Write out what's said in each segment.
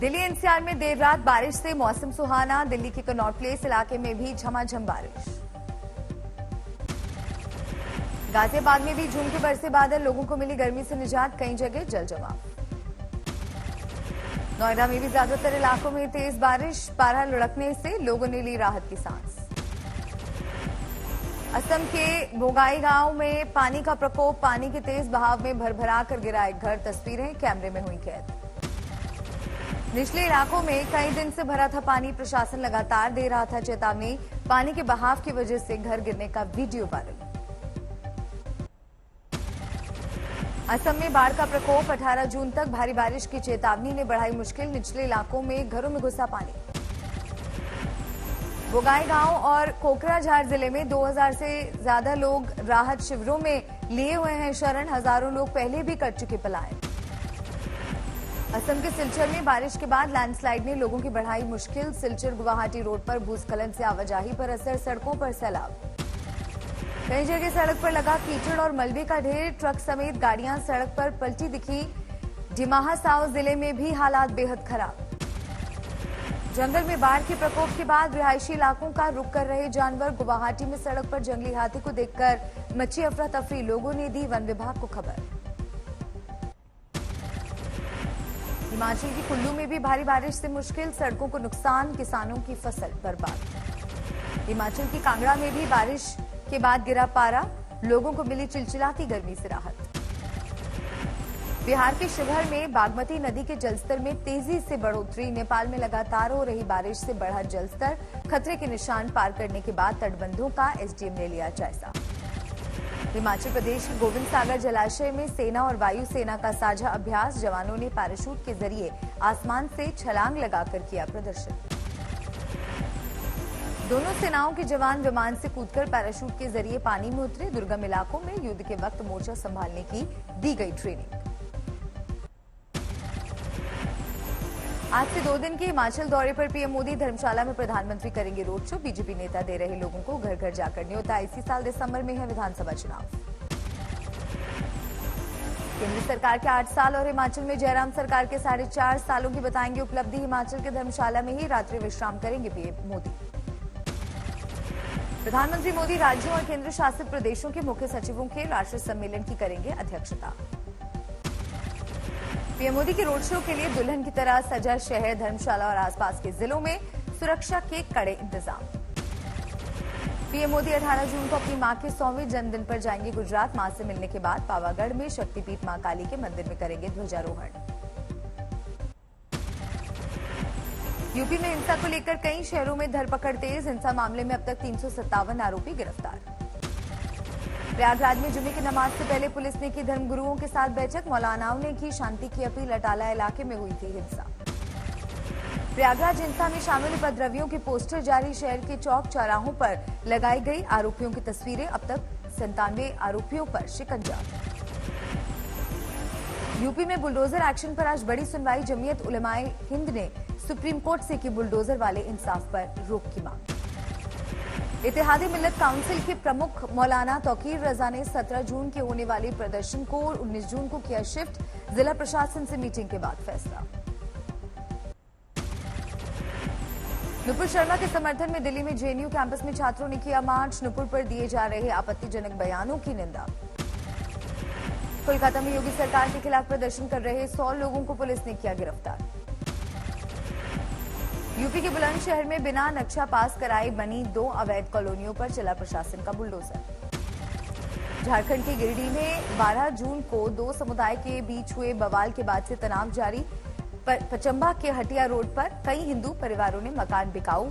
Delhi NCR में देर रात बारिश से मौसम सुहाना। दिल्ली के कनॉट प्लेस इलाके में भी झमाझम बारिश। गाजियाबाद में भी झूम के बरसे बादल, लोगों को मिली गर्मी से निजात, कई जगह जल जमाव। नोएडा में भी ज्यादातर इलाकों में तेज बारिश, पारा लुढ़कने से लोगों ने ली राहत की सांस। असम के बोगाई गांव में पानी का प्रकोप, पानी के तेज बहाव में भरभरा कर गिरा एक घर, तस्वीरें कैमरे में हुई कैद। निचले इलाकों में कई दिन से भरा था पानी, प्रशासन लगातार दे रहा था चेतावनी, पानी के बहाव की वजह से घर गिरने का वीडियो वायरल। असम में बाढ़ का प्रकोप, 18 जून तक भारी बारिश की चेतावनी ने बढ़ाई मुश्किल, निचले इलाकों में घरों में घुसा पानी। बोगाई गांव और कोकराझार जिले में 2000 से ज्यादा लोग राहत शिविरों में लिए हुए हैं शरण, हजारों लोग पहले भी कर चुके पलायन। असम के सिलचर में बारिश के बाद लैंडस्लाइड ने लोगों की बढ़ाई मुश्किल, सिलचर गुवाहाटी रोड पर भूस्खलन से आवाजाही पर असर, सड़कों पर सैलाब। कई जगह सड़क पर लगा कीचड़ और मलबे का ढेर, ट्रक समेत गाड़ियां सड़क पर पलटी दिखी। डिमाहा साव जिले में भी हालात बेहद खराब। जंगल में बाढ़ के प्रकोप के बाद रिहायशी इलाकों का रुख कर रहे जानवर, गुवाहाटी में सड़क पर जंगली हाथी को देखकर मची अफरा तफरी, लोगों ने दी वन विभाग को खबर। हिमाचल की कुल्लू में भी भारी बारिश से मुश्किल, सड़कों को नुकसान, किसानों की फसल बर्बाद। हिमाचल की कांगड़ा में भी बारिश के बाद गिरा पारा, लोगों को मिली चिलचिलाती गर्मी से राहत। बिहार के शिवहर में बागमती नदी के जलस्तर में तेजी से बढ़ोतरी, नेपाल में लगातार हो रही बारिश से बढ़ा जलस्तर, खतरे के निशान पार करने के बाद तटबंधों का एसडीएम ने लिया जायजा। हिमाचल प्रदेश के गोविंद सागर जलाशय में सेना और वायुसेना का साझा अभ्यास, जवानों ने पैराशूट के जरिए आसमान से छलांग लगाकर किया प्रदर्शन। दोनों सेनाओं के जवान विमान से कूदकर पैराशूट के जरिए पानी में उतरे, दुर्गम इलाकों में युद्ध के वक्त मोर्चा संभालने की दी गई ट्रेनिंग। आज से 2 दिन के हिमाचल दौरे पर पीएम मोदी, धर्मशाला में प्रधानमंत्री करेंगे रोड शो, बीजेपी नेता दे रहे लोगों को घर घर जाकर न्योता। इसी साल दिसंबर में है विधानसभा चुनाव। केंद्र सरकार के 8 साल और हिमाचल में जयराम सरकार के 4.5 सालों की बताएंगे उपलब्धि। हिमाचल के धर्मशाला में ही रात्रि विश्राम करेंगे पीएम मोदी। प्रधानमंत्री मोदी राज्यों और केंद्र शासित प्रदेशों के मुख्य सचिवों के राष्ट्रीय सम्मेलन की करेंगे अध्यक्षता। पीएम मोदी के रोड शो के लिए दुल्हन की तरह सजा शहर, धर्मशाला और आसपास के जिलों में सुरक्षा के कड़े इंतजाम। पीएम मोदी 18 जून को अपनी मां के 100वें जन्मदिन पर जाएंगे गुजरात। मां से मिलने के बाद पावागढ़ में शक्तिपीठ मां काली के मंदिर में करेंगे ध्वजारोहण। यूपी में हिंसा को लेकर कई शहरों में धरपकड़ तेज, हिंसा मामले में अब तक 357 आरोपी गिरफ्तार। प्रयागराज में जुमे की नमाज से पहले पुलिस ने की धर्मगुरुओं के साथ बैठक, मौलानाओं ने की शांति की अपील, अटाला इलाके में हुई थी हिंसा। प्रयागराज हिंसा में शामिल उपद्रवियों के पोस्टर जारी, शहर के चौक चौराहों पर लगाई गई आरोपियों की तस्वीरें, अब तक 97 आरोपियों पर शिकंजा। यूपी में बुलडोजर एक्शन पर आज बड़ी सुनवाई, जमीयत उलमाए हिंद ने सुप्रीम कोर्ट से की बुलडोजर वाले इंसाफ पर रोक की मांग। इत्तेहादी मिल्लत काउंसिल के प्रमुख मौलाना तौकीर रजा ने 17 जून के होने वाले प्रदर्शन को 19 जून को किया शिफ्ट, जिला प्रशासन से मीटिंग के बाद फैसला। नुपुर शर्मा के समर्थन में दिल्ली में जेएनयू कैंपस में छात्रों ने किया मार्च, नुपुर पर दिए जा रहे आपत्तिजनक बयानों की निंदा। कोलकाता में योगी सरकार के खिलाफ प्रदर्शन कर रहे 100 लोगों को पुलिस ने किया गिरफ्तार। यूपी के बुलंदशहर में बिना नक्शा पास कराए बनी 2 अवैध कॉलोनियों पर चला प्रशासन का बुलडोजर। झारखंड के गिरिडीह में 12 जून को 2 समुदाय के बीच हुए बवाल के बाद से तनाव जारी। पचंबा के हटिया रोड पर कई हिंदू परिवारों ने मकान बिकाऊ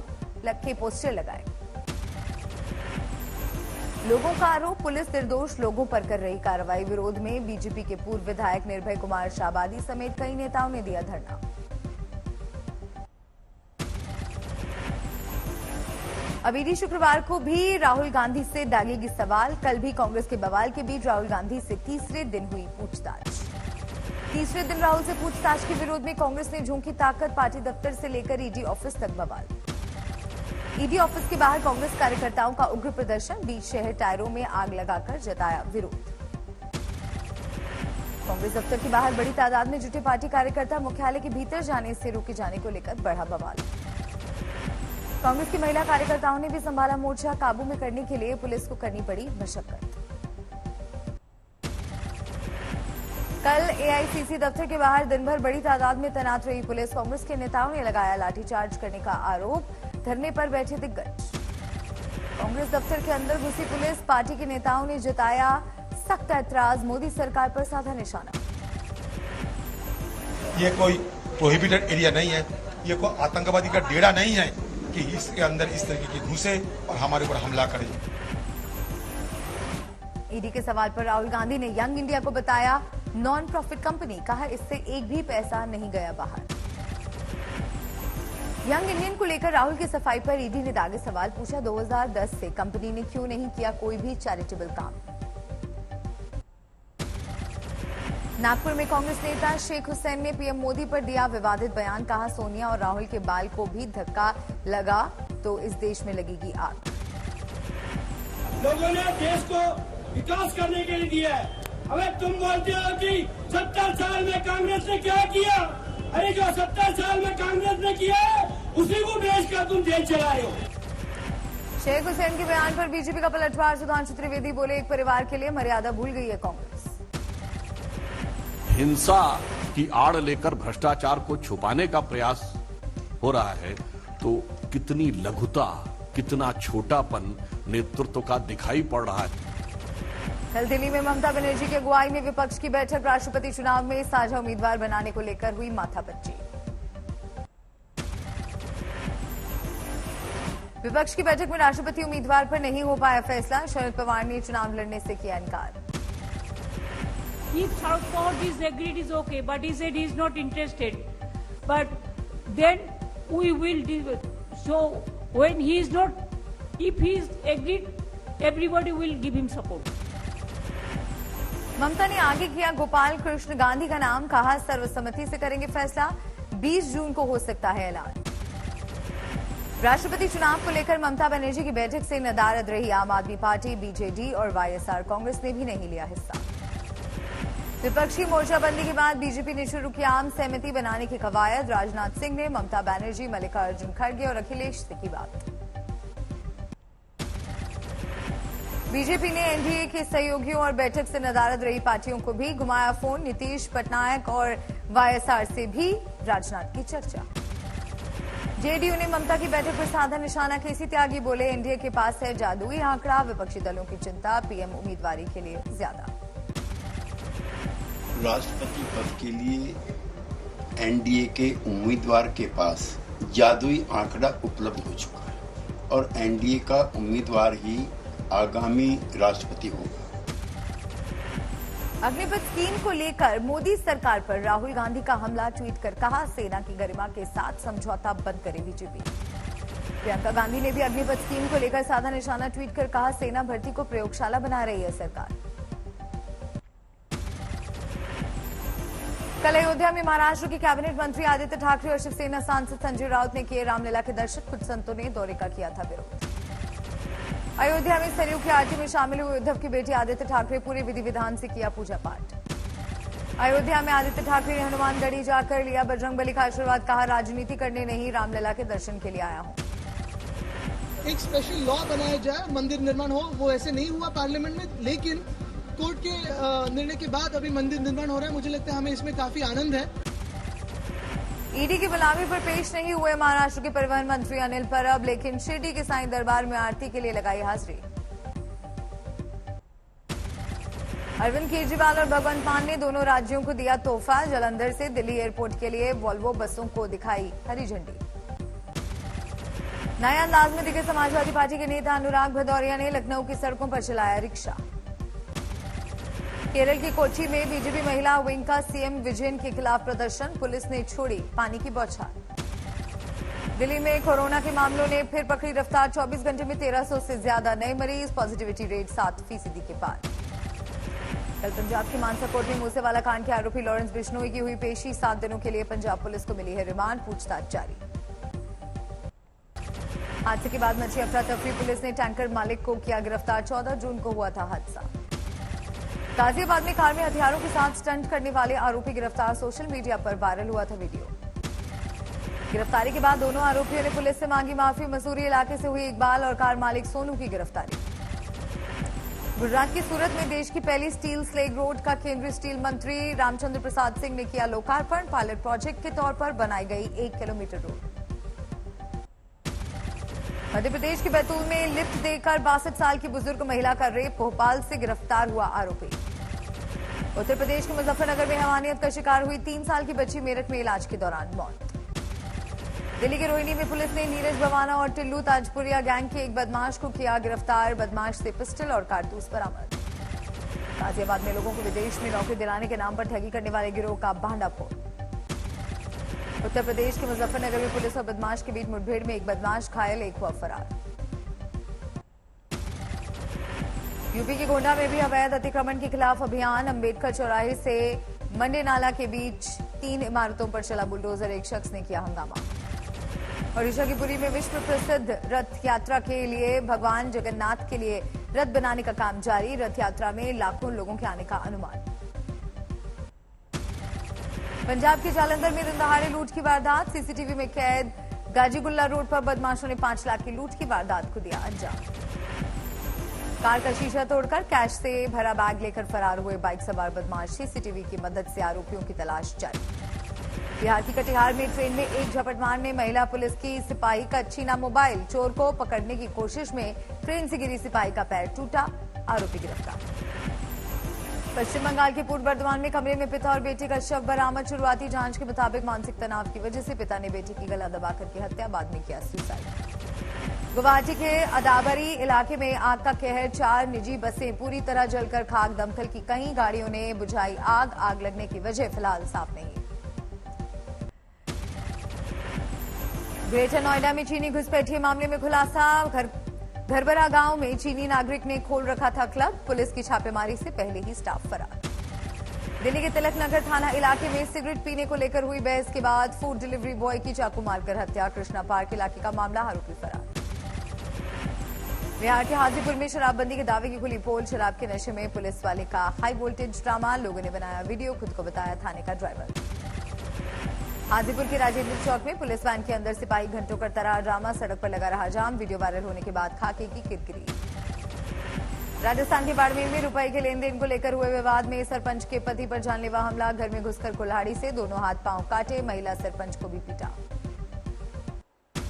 के पोस्टर लगाए। लोगों का आरोप, पुलिस निर्दोष लोगों पर कर रही कार्रवाई। विरोध में बीजेपी के पूर्व विधायक निर्भय कुमार शाहबादी समेत कई नेताओं ने दिया धरना। अब ईडी शुक्रवार को भी राहुल गांधी से दागेगी सवाल। कल भी कांग्रेस के बवाल के बीच राहुल गांधी से तीसरे दिन हुई पूछताछ। तीसरे दिन राहुल से पूछताछ के विरोध में कांग्रेस ने झोंकी ताकत, पार्टी दफ्तर से लेकर ईडी ऑफिस तक बवाल। ईडी ऑफिस के बाहर कांग्रेस कार्यकर्ताओं का उग्र प्रदर्शन, बीच शहर टायरों में आग लगाकर जताया विरोध। कांग्रेस दफ्तर के बाहर बड़ी तादाद में जुटे पार्टी कार्यकर्ता मुख्यालय के भीतर जाने से रोके जाने को लेकर बढ़ा बवाल। कांग्रेस की महिला कार्यकर्ताओं ने भी संभाला मोर्चा, काबू में करने के लिए पुलिस को करनी पड़ी मशक्कत। कल एआईसीसी दफ्तर के बाहर दिन भर बड़ी तादाद में तैनात रही पुलिस। कांग्रेस के नेताओं ने लगाया लाठीचार्ज करने का आरोप, धरने पर बैठे दिग्गज। कांग्रेस दफ्तर के अंदर घुसी पुलिस, पार्टी के नेताओं ने जताया सख्त ऐतराज, मोदी सरकार पर साधा निशाना। ये कोई प्रोहिबिटेड एरिया नहीं है, ये कोई आतंकवादी का डेरा नहीं है कि इसके अंदर इस तरीके की घुसे और हमारे ऊपर हमला करे। ईडी के सवाल पर राहुल गांधी ने यंग इंडिया को बताया नॉन प्रॉफिट कंपनी, कहा इससे एक भी पैसा नहीं गया बाहर। यंग इंडियन को लेकर राहुल की सफाई पर ईडी ने दागे सवाल, पूछा 2010 से कंपनी ने क्यों नहीं किया कोई भी चैरिटेबल काम। नागपुर में कांग्रेस नेता शेख हुसैन ने पीएम मोदी पर दिया विवादित बयान, कहा सोनिया और राहुल के बाल को भी धक्का लगा तो इस देश में लगेगी आग। लोगों ने देश को विकास करने के लिए दिया है। अगर तुम बोलते हो कि 70 साल में कांग्रेस ने क्या किया, अरे जो 70 साल में कांग्रेस ने किया है उसी को बेचकर तुम देश चला रहे हो। शेख हुसैन के बयान पर बीजेपी का पलटवार, सुधांशु त्रिवेदी बोले एक परिवार के लिए मर्यादा भूल गई है कांग्रेस। हिंसा की आड़ लेकर भ्रष्टाचार को छुपाने का प्रयास हो रहा है तो कितनी लघुता, कितना छोटापन नेतृत्व का दिखाई पड़ रहा है। कल दिल्ली में ममता बनर्जी की अगुवाई में विपक्ष की बैठक, राष्ट्रपति चुनाव में साझा उम्मीदवार बनाने को लेकर हुई माथापच्ची। विपक्ष की बैठक में राष्ट्रपति उम्मीदवार पर नहीं हो पाया फैसला, शरद पवार ने चुनाव लड़ने से किया इनकार। If Sharad Pawar disagreed is okay, but he said he is not interested. But then we will deal with. So when he is not, if he is agreed, everybody will give him support. ममता ने आगे किया गोपाल कृष्ण गांधी का नाम, कहा सर्वसम्मति से करेंगे फैसला, 20 जून को हो सकता है ऐलान। राष्ट्रपति चुनाव को लेकर ममता बनर्जी की बैठक से नदारद रही आम आदमी पार्टी, बीजेडी और वाईएसआर, कांग्रेस ने भी नहीं लिया हिस्सा। विपक्षी मोर्चाबंदी के बाद बीजेपी ने शुरू किया आम सहमति बनाने की कवायद, राजनाथ सिंह ने ममता बनर्जी, मल्लिकार्जुन खड़गे और अखिलेश से की बात। बीजेपी ने एनडीए के सहयोगियों और बैठक से नदारद रही पार्टियों को भी घुमाया फोन, नीतीश, पटनायक और वाईएसआर से भी राजनाथ की चर्चा। जेडीयू ने ममता की बैठक पर साधा निशाना, केसी त्यागी बोले एनडीए के पास है जादुई आंकड़ा, विपक्षी दलों की चिंता पीएम उम्मीदवारी के लिए ज्यादा। राष्ट्रपति पद के लिए एनडीए के उम्मीदवार के पास जादुई आंकड़ा उपलब्ध हो चुका है और एनडीए का उम्मीदवार ही आगामी राष्ट्रपति होगा। अग्निपथ स्कीम को लेकर मोदी सरकार पर राहुल गांधी का हमला, ट्वीट कर कहा सेना की गरिमा के साथ समझौता बंद करे बीजेपी। प्रियंका गांधी ने भी अग्निपथ स्कीम को लेकर साधा निशाना, ट्वीट कर कहा सेना भर्ती को प्रयोगशाला बना रही है सरकार। कल अयोध्या में महाराष्ट्र के कैबिनेट मंत्री आदित्य ठाकरे और शिवसेना सांसद संजय राउत ने किए रामलीला के दर्शन, कुछ संतों ने दौरे का किया था विरोध। अयोध्या में सरयू की आरती में शामिल हुए उद्धव की बेटी आदित्य ठाकरे, पूरे विधि विधान से किया पूजा पाठ। अयोध्या में आदित्य ठाकरे ने हनुमानगढ़ी जाकर लिया बजरंगबली का आशीर्वाद, कहा राजनीति करने नहीं रामलीला के दर्शन के लिए आया हूं। एक स्पेशल लॉ बनाया जाए, मंदिर निर्माण हो, वो ऐसे नहीं हुआ पार्लियामेंट में, लेकिन कोर्ट के निर्णय के बाद अभी मंदिर निर्माण हो रहा है। मुझे लगता है हमें इसमें काफी आनंद है। ईडी की बुलावे पर पेश नहीं हुए महाराष्ट्र के परिवहन मंत्री अनिल परब, लेकिन शिरडी के साईं दरबार में आरती के लिए लगाई हाजिरी। अरविंद केजरीवाल और भगवंत मान ने दोनों राज्यों को दिया तोहफा, जालंधर से दिल्ली एयरपोर्ट के लिए वॉल्वो बसों को दिखाई हरी झंडी। नए अंदाज में दिखे समाजवादी पार्टी के नेता अनुराग भदौरिया ने लखनऊ की सड़कों पर चलाया रिक्शा। केरल की कोच्चि में बीजेपी महिला विंग का सीएम विजयन के खिलाफ प्रदर्शन, पुलिस ने छोड़ी पानी की बौछार। दिल्ली में कोरोना के मामलों ने फिर पकड़ी रफ्तार, 24 घंटे में 1300 से ज्यादा नए मरीज, पॉजिटिविटी रेट 7% के पार। कल पंजाब की मानसा कोर्ट में मूसेवाला कांड के आरोपी लॉरेंस बिश्नोई की हुई पेशी, 7 दिनों के लिए पंजाब पुलिस को मिली है रिमांड, पूछताछ जारी। हादसे के बाद मची अफरा तफरी, पुलिस ने टैंकर मालिक को किया गिरफ्तार, 14 जून को हुआ था हादसा। गाजियाबाद में कार में हथियारों के साथ स्टंट करने वाले आरोपी गिरफ्तार। सोशल मीडिया पर वायरल हुआ था वीडियो। गिरफ्तारी के बाद दोनों आरोपियों ने पुलिस से मांगी माफी। मसूरी इलाके से हुई इकबाल और कार मालिक सोनू की गिरफ्तारी। गुजरात की सूरत में देश की पहली स्टील स्लेग रोड का केंद्रीय स्टील मंत्री रामचंद्र प्रसाद सिंह ने किया लोकार्पण। पायलट प्रोजेक्ट के तौर पर बनाई गई 1 किलोमीटर रोड। मध्य प्रदेश के बैतूल में लिफ्ट देकर 62 साल की बुजुर्ग महिला का रेप। भोपाल से गिरफ्तार हुआ आरोपी। उत्तर प्रदेश के मुजफ्फरनगर में हैवानियत का शिकार हुई 3 साल की बच्ची, मेरठ में इलाज के दौरान मौत। दिल्ली के रोहिणी में पुलिस ने नीरज भवाना और टिल्लू ताजपुरिया गैंग के एक बदमाश को किया गिरफ्तार। बदमाश से पिस्टल और कारतूस बरामद। गाजियाबाद में लोगों को विदेश में नौकरी दिलाने के नाम पर ठगी करने वाले गिरोह का भांडाफोड़। उत्तर प्रदेश के मुजफ्फरनगर में पुलिस और बदमाश के बीच मुठभेड़ में एक बदमाश घायल, एक हुआ फरार। यूपी के गोंडा में भी अवैध अतिक्रमण के खिलाफ अभियान। अंबेडकर चौराहे से मंडे नाला के बीच 3 इमारतों पर चला बुलडोजर। एक शख्स ने किया हंगामा। ओडिशा की पुरी में विश्व प्रसिद्ध रथ यात्रा के लिए भगवान जगन्नाथ के लिए रथ बनाने का काम जारी। रथ यात्रा में लाखों लोगों के आने का अनुमान। पंजाब के जालंधर में दिन दहाड़े लूट की वारदात। सीसीटीवी में कैद। गाजीगुल्ला रोड पर बदमाशों ने 5 लाख की लूट की वारदात को दिया अंजाम। कार का शीशा तोड़कर कैश से भरा बैग लेकर फरार हुए बाइक सवार बदमाश। सीसीटीवी की मदद से आरोपियों की तलाश जारी। बिहार की कटिहार में ट्रेन में एक झपटमार ने महिला पुलिस की सिपाही का छीना मोबाइल। चोर को पकड़ने की कोशिश में ट्रेन से गिरी सिपाही का पैर टूटा। आरोपी गिरफ्तार। पश्चिम बंगाल के पूर्व बर्धमान में कमरे में पिता और बेटे का शव बरामद। शुरुआती जांच के मुताबिक मानसिक तनाव की वजह से पिता ने बेटे की गला दबाकर की हत्या, बाद में किया सुसाइड। गुवाहाटी के अदाबरी इलाके में आग का कहर। 4 निजी बसें पूरी तरह जलकर खाक। दमकल की कई गाड़ियों ने बुझाई आग। आग लगने की वजह फिलहाल साफ नहीं। ग्रेटर नोएडा में चीनी घुसपैठिए मामले में खुलासा। घरबरा गांव में चीनी नागरिक ने खोल रखा था क्लब। पुलिस की छापेमारी से पहले ही स्टाफ फरार। दिल्ली के तिलक नगर थाना इलाके में सिगरेट पीने को लेकर हुई बहस के बाद फूड डिलीवरी बॉय की चाकू मारकर हत्या। कृष्णा पार्क इलाके का मामला, आरोपी फरार। बिहार के हाजीपुर में शराबबंदी के दावे की खुली पोल। शराब के नशे में पुलिस वाले का हाई वोल्टेज ड्रामा। लोगों ने बनाया वीडियो, खुद को बताया थाने का ड्राइवर। हाजीपुर के राजेंद्र चौक में पुलिस वैन के अंदर सिपाही घंटों करता रहा ड्रामा। सड़क पर लगा रहा जाम। वीडियो वायरल होने के बाद खाके की किरकिरी। राजस्थान के बाड़मेर में रुपए के लेन देन को लेकर हुए विवाद में सरपंच के पति पर जानलेवा हमला। घर में घुसकर कुल्हाड़ी से दोनों हाथ पांव काटे। महिला सरपंच को भी पीटा।